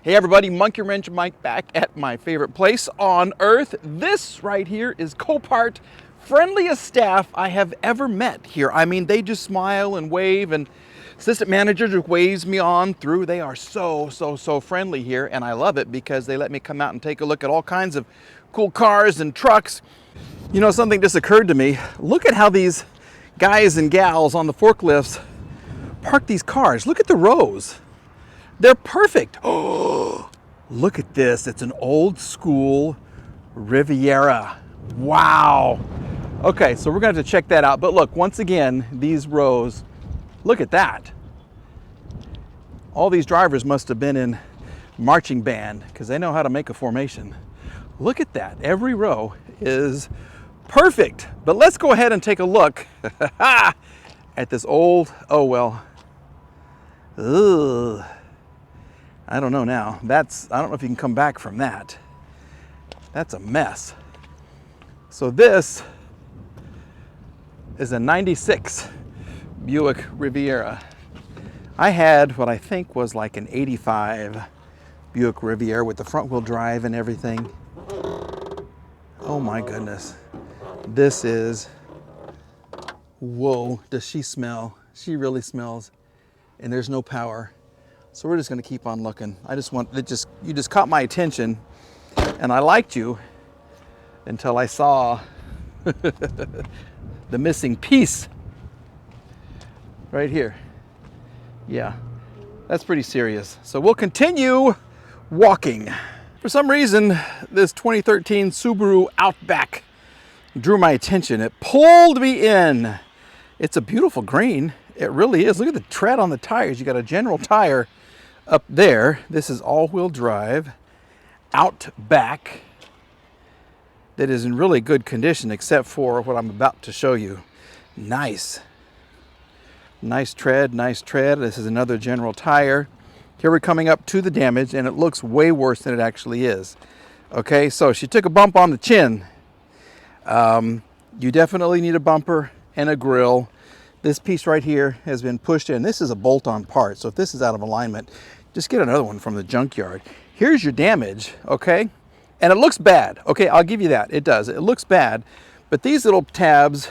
Hey everybody, Monkey Wrench Mike back at my favorite place on earth. This right here is Copart, friendliest staff I have ever met here. I mean, they just smile and wave, and assistant manager just waves me on through. They are so friendly here, and I love it because they let me come out and take a look at all kinds of cool cars and trucks. You know, something just occurred to me. Look at how these guys and gals on the forklifts park these cars. Look at the rows. They're perfect. Oh, look at this. It's an old school Riviera. Wow. Okay, so we're going to have to check that out. But look, once again, these rows, look at that. All these drivers must have been in marching band because they know how to make a formation. Look at that. Every row is perfect. But let's go ahead and take a look at this old, oh well. Ugh. I don't know now. I don't know if you can come back from that. That's a mess. So this is a 96 Buick Riviera. I had what I think was like an 85 Buick Riviera with the front wheel drive and everything. Oh my goodness. This is, whoa, does she smell? She really smells. And there's no power. So we're just going to keep on looking. You just caught my attention, and I liked you until I saw the missing piece right here. Yeah, that's pretty serious. So we'll continue walking. For some reason, this 2013 Subaru Outback drew my attention. It pulled me in. It's a beautiful green. It really is. Look at the tread on the tires. You got a general tire up there. This is all-wheel drive Outback that is in really good condition except for what I'm about to show you. Nice tread, nice tread. This is another general tire. Here we're coming up to the damage, and it looks way worse than it actually is. Okay, so she took a bump on the chin. You definitely need a bumper and a grill. This piece right here has been pushed in. This is a bolt-on part, so if this is out of alignment, just get another one from the junkyard. Here's your damage, okay? And it looks bad, okay? I'll give you that. It does. It looks bad, but these little tabs,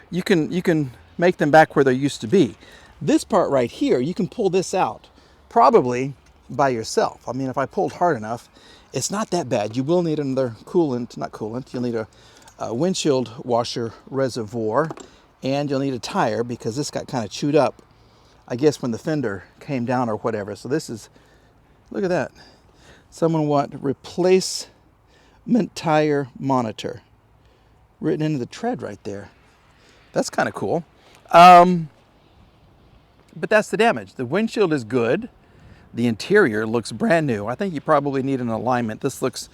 you can make them back where they used to be. This part right here, you can pull this out, probably by yourself. I mean, if I pulled hard enough, it's not that bad. You will need another you'll need a windshield washer reservoir, and you'll need a tire because this got kind of chewed up, I guess, when the fender came down or whatever. So this is, look at that. Someone want replacement tire monitor written into the tread right there. That's kind of cool. But that's the damage. The windshield is good. The interior looks brand new. I think you probably need an alignment. This looks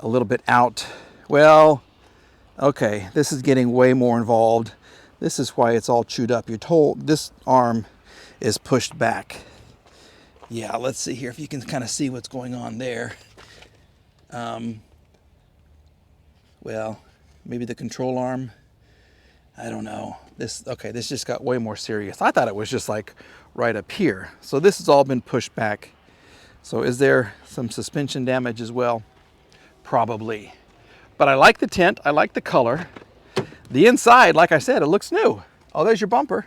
a little bit out. Well, okay, this is getting way more involved. This is why it's all chewed up. You're told this arm is pushed back. Yeah, let's see here if you can kind of see what's going on there. Well, maybe the control arm. I don't know. This just got way more serious. I thought it was just like right up here. So this has all been pushed back. So is there some suspension damage as well? Probably. But I like the tint. I like the color. The inside, like I said, it looks new. Oh, there's your bumper.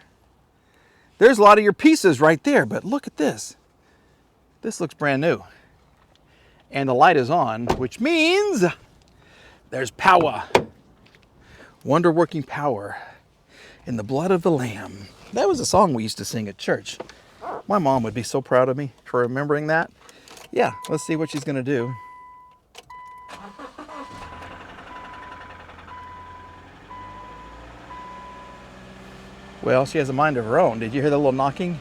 There's a lot of your pieces right there, but look at this. This looks brand new. And the light is on, which means there's power. Wonder-working power in the blood of the Lamb. That was a song we used to sing at church. My mom would be so proud of me for remembering that. Yeah, let's see what she's gonna do. Well, she has a mind of her own. Did you hear the little knocking?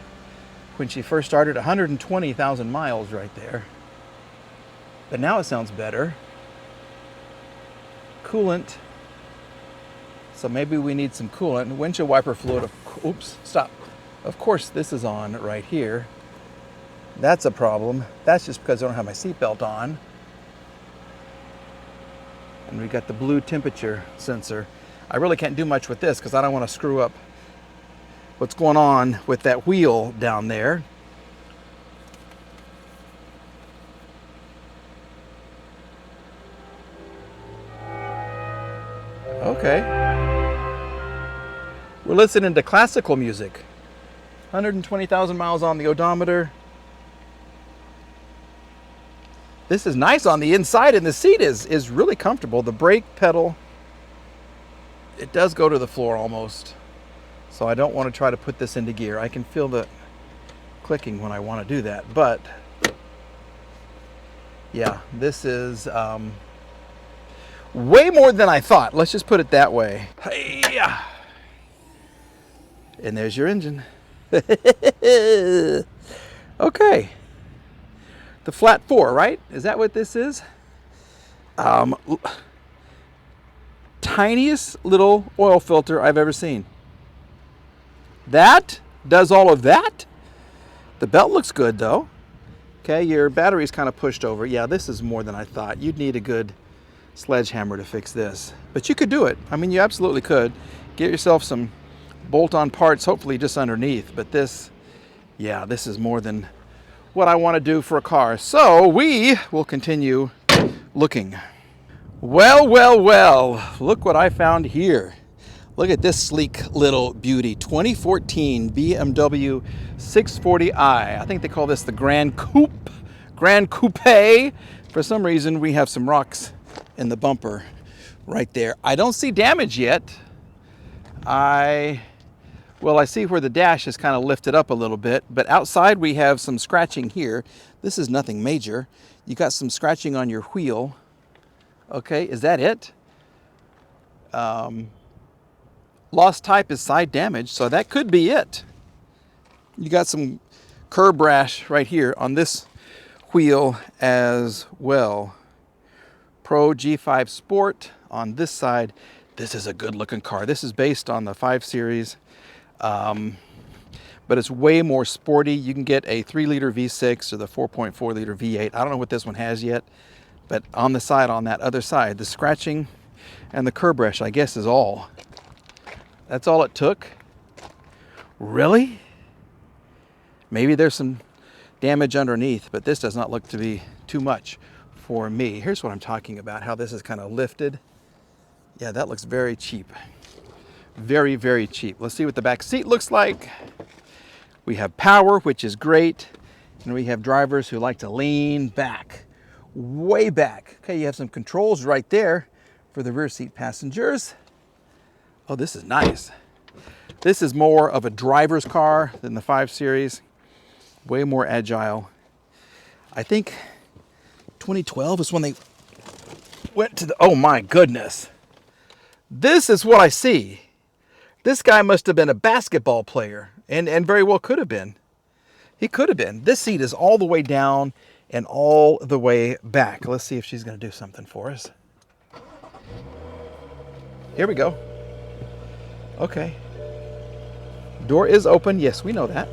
When she first started, 120,000 miles right there. But now it sounds better. Coolant. So maybe we need some coolant. Windshield wiper fluid. Oops, stop. Of course, this is on right here. That's a problem. That's just because I don't have my seatbelt on. And we got the blue temperature sensor. I really can't do much with this because I don't want to screw up what's going on with that wheel down there. Okay. We're listening to classical music. 120,000 miles on the odometer. This is nice on the inside, and the seat is really comfortable. The brake pedal, it does go to the floor almost. So I don't want to try to put this into gear. I can feel the clicking when I want to do that. But yeah, this is way more than I thought. Let's just put it that way. Hey-ya. And there's your engine. Okay. The flat 4, right? Is that what this is? Tiniest little oil filter I've ever seen. That does all of that? The belt looks good though. Okay, your battery's kind of pushed over. Yeah, this is more than I thought. You'd need a good sledgehammer to fix this. But you could do it. I mean, you absolutely could. Get yourself some bolt-on parts, hopefully just underneath. But this, yeah, this is more than what I want to do for a car. So we will continue looking. Well, well, well, look what I found here. Look at this sleek little beauty, 2014 BMW 640i. I think they call this the Grand Coupe. Grand Coupe. For some reason, we have some rocks in the bumper right there. I don't see damage yet. I see where the dash is kind of lifted up a little bit, but outside we have some scratching here. This is nothing major. You got some scratching on your wheel. Okay, is that it? Lost type is side damage, so that could be it. You got some curb rash right here on this wheel as well. Pro G5 Sport on this side. This is a good looking car. This is based on the 5 Series, but it's way more sporty. You can get a 3-liter V6 or the 4.4-liter V8. I don't know what this one has yet, but on the side, on that other side, the scratching and the curb rash, I guess, is all. That's all it took? Really? Maybe there's some damage underneath, but this does not look to be too much for me. Here's what I'm talking about, how this is kind of lifted. Yeah, that looks very cheap. Very, very cheap. Let's see what the back seat looks like. We have power, which is great. And we have drivers who like to lean back, way back. Okay, you have some controls right there for the rear seat passengers. Oh, this is nice. This is more of a driver's car than the 5 Series. Way more agile. I think 2012 is when they went to the, oh my goodness. This is what I see. This guy must have been a basketball player, and very well could have been. He could have been. This seat is all the way down and all the way back. Let's see if she's going to do something for us. Here we go. Okay. Door is open. Yes, we know that.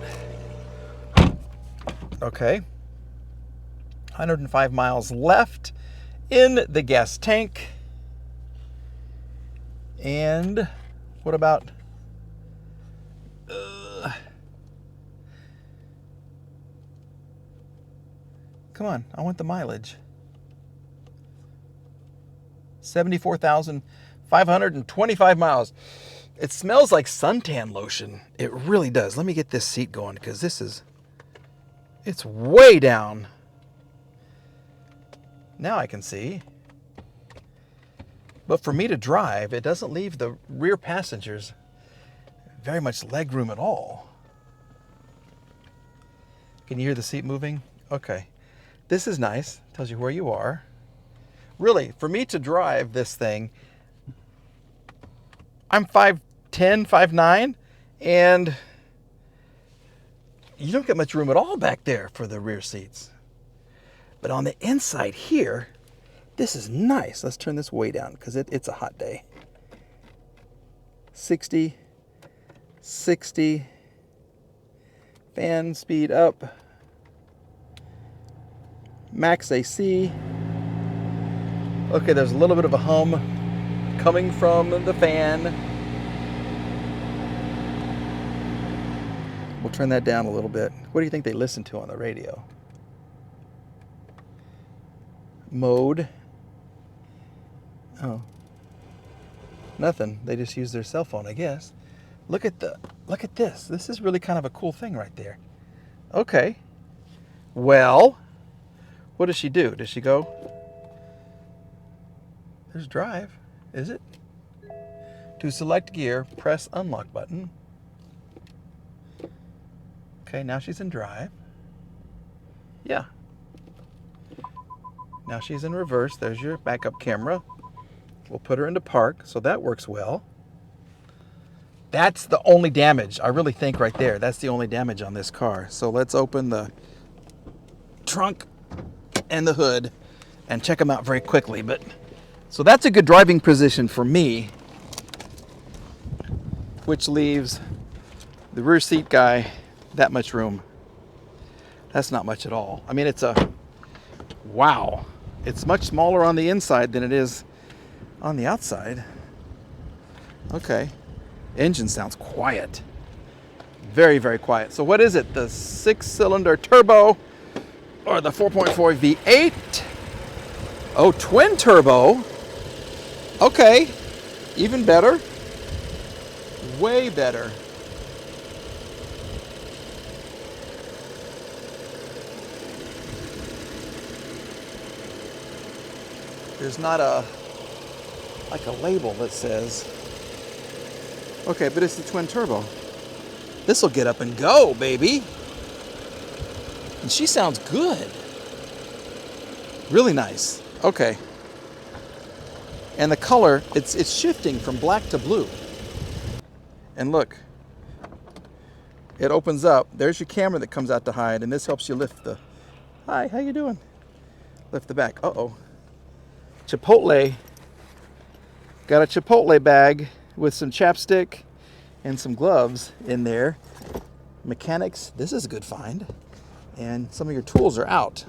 Okay. 105 miles left in the gas tank. And what about... Come on, I want the mileage. 74,525 miles. It smells like suntan lotion. It really does. Let me get this seat going because it's way down. Now I can see. But for me to drive, it doesn't leave the rear passengers very much leg room at all. Can you hear the seat moving? Okay. This is nice. Tells you where you are. Really, for me to drive this thing, I'm 5'10", 5'9", and you don't get much room at all back there for the rear seats. But on the inside here, this is nice. Let's turn this way down because it's a hot day. 60, 60, fan speed up, max AC. Okay, there's a little bit of a hum coming from the fan. We'll turn that down a little bit. What do you think they listen to on the radio? Mode. Oh. Nothing. They just use their cell phone, I guess. Look at this. This is really kind of a cool thing right there. Okay. Well, what does she do? Does she go? There's drive. Is it? To select gear, press unlock button. Okay, now she's in drive. Yeah. Now she's in reverse. There's your backup camera. We'll put her into park, so that works well. That's the only damage, I really think right there. That's the only damage on this car. So let's open the trunk and the hood and check them out very quickly. So that's a good driving position for me, which leaves the rear seat guy that much room. That's not much at all. I mean, wow. It's much smaller on the inside than it is on the outside. Okay. Engine sounds quiet. Very, very quiet. So what is it? The 6-cylinder turbo or the 4.4 V8? Oh, twin turbo. Okay. Even better. Way better. There's not like a label that says. Okay, but it's the twin turbo. This will get up and go, baby. And she sounds good. Really nice. Okay. And the color, it's shifting from black to blue. And look, it opens up. There's your camera that comes out to hide, and this helps you lift the. Hi, how you doing? Lift the back. Uh-oh. Chipotle. Got a Chipotle bag with some chapstick and some gloves in there. Mechanics, this is a good find. And some of your tools are out.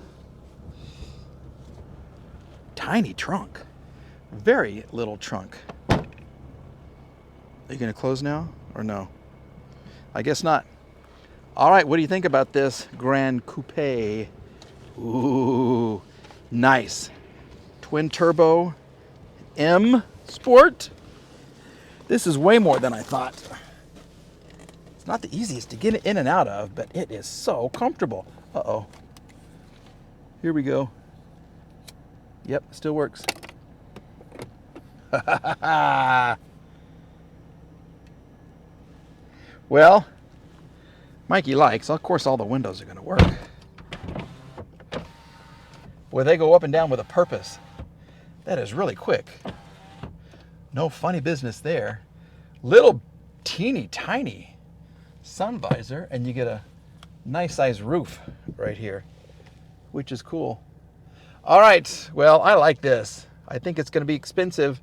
Tiny trunk. Very little trunk. Are you gonna close now or no? I guess not. All right, what do you think about this Grand Coupe? Ooh, nice. Twin turbo M Sport. This is way more than I thought. It's not the easiest to get in and out of, but it is so comfortable. Uh-oh. Here we go. Yep, still works. Well, Mikey likes, of course, all the windows are going to work. Boy, they go up and down with a purpose. That is really quick. No funny business there. Little teeny tiny sun visor, and you get a nice size roof right here, which is cool. All right, well, I like this. I think it's going to be expensive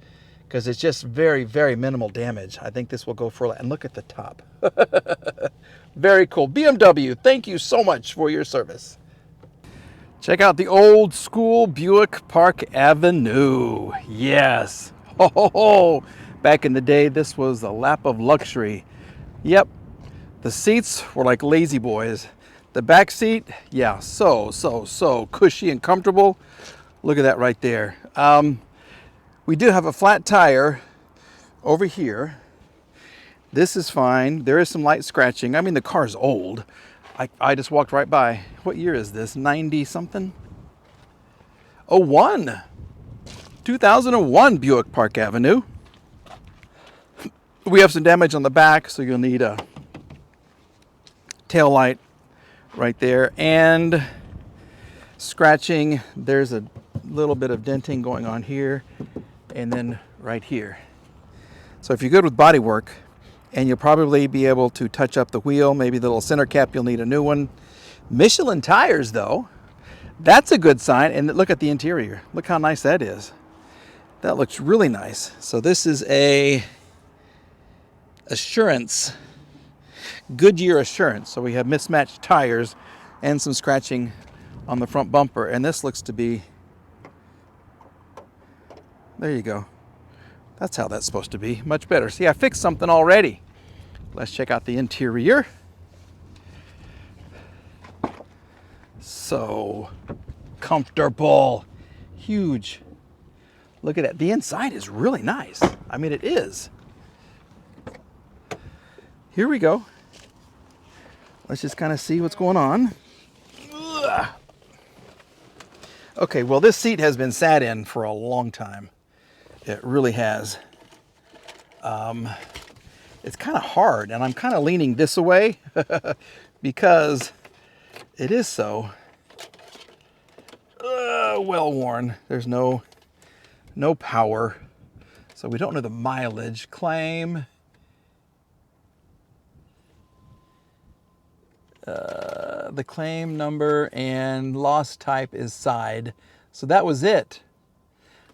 because it's just very, very minimal damage. I think this will go for, and look at the top. Very cool. BMW, thank you so much for your service. Check out the old school Buick Park Avenue. Yes. Ho, ho, ho. Back in the day, this was a lap of luxury. Yep. The seats were like lazy boys. The back seat, yeah, so cushy and comfortable. Look at that right there. We do have a flat tire over here. This is fine. There is some light scratching. I mean, the car's old. I just walked right by. What year is this? 90 something? 01. 2001 Buick Park Avenue. We have some damage on the back, so you'll need a tail light right there. And scratching, there's a little bit of denting going on here and then right here. So if you're good with body work, and you'll probably be able to touch up the wheel, maybe the little center cap, you'll need a new one. Michelin tires though, that's a good sign. And look at the interior. Look how nice that is. That looks really nice. So this is a Assurance, Goodyear Assurance. So we have mismatched tires and some scratching on the front bumper. And this looks to be, there you go. That's how that's supposed to be. Much better. See, I fixed something already. Let's check out the interior. So comfortable. Huge Look at that. The inside is really nice. I mean, it is. Here we go. Let's just kind of see what's going on. Ugh. Okay, well, this seat has been sat in for a long time. It really has. It's kind of hard, and I'm kind of leaning this away because it is so well worn. There's no power, so we don't know the mileage. Claim. The claim number and loss type is side. So that was it.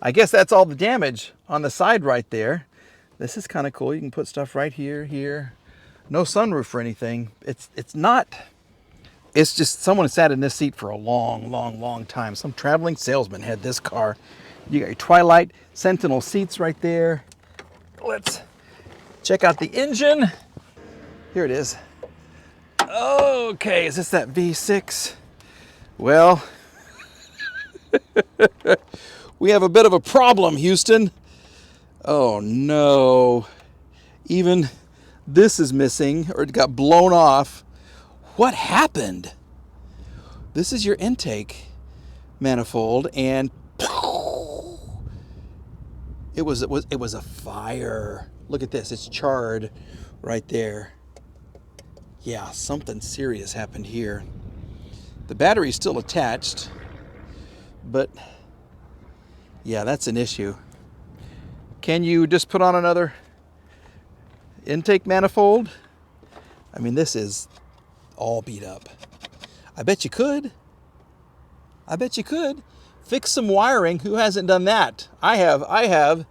I guess that's all the damage on the side right there. This is kind of cool. You can put stuff right here, here. No sunroof or anything. It's just someone sat in this seat for a long time. Some traveling salesman had this car. You got your Twilight Sentinel seats right there. Let's check out the engine. Here it is. Okay, is this that V6? Well, we have a bit of a problem, Houston. Oh no. Even this is missing, or it got blown off. What happened? This is your intake manifold, and it was a fire. Look at this, it's charred right there. Yeah, something serious happened here. The battery's still attached, but yeah, that's an issue. Can you just put on another intake manifold? I mean, this is all beat up. I bet you could. I bet you could. Fix some wiring. Who hasn't done that? I have.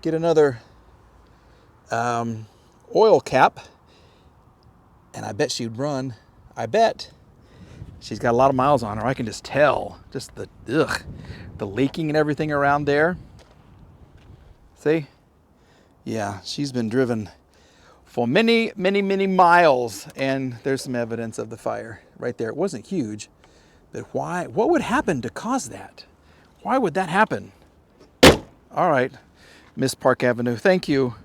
Get another oil cap. And I bet she'd run. I bet. She's got a lot of miles on her. I can just tell. Just the leaking and everything around there. See? Yeah, she's been driven for many miles. And there's some evidence of the fire right there. It wasn't huge. But why? What would happen to cause that? Why would that happen? All right, Miss Park Avenue, thank you.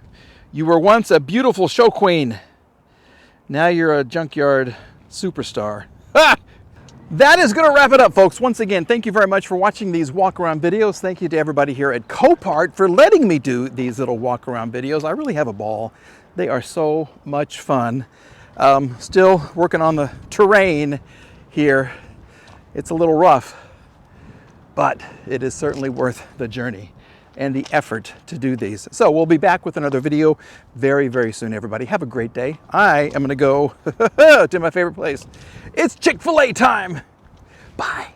You were once a beautiful show queen. Now you're a junkyard superstar. Ha! That is going to wrap it up, folks. Once again, thank you very much for watching these walk-around videos. Thank you to everybody here at Copart for letting me do these little walk-around videos. I really have a ball. They are so much fun. Still working on the terrain here. It's a little rough, but it is certainly worth the journey and the effort to do these. So we'll be back with another video very soon, everybody. Have a great day. I am gonna go to my favorite place. It's Chick-fil-A time. Bye.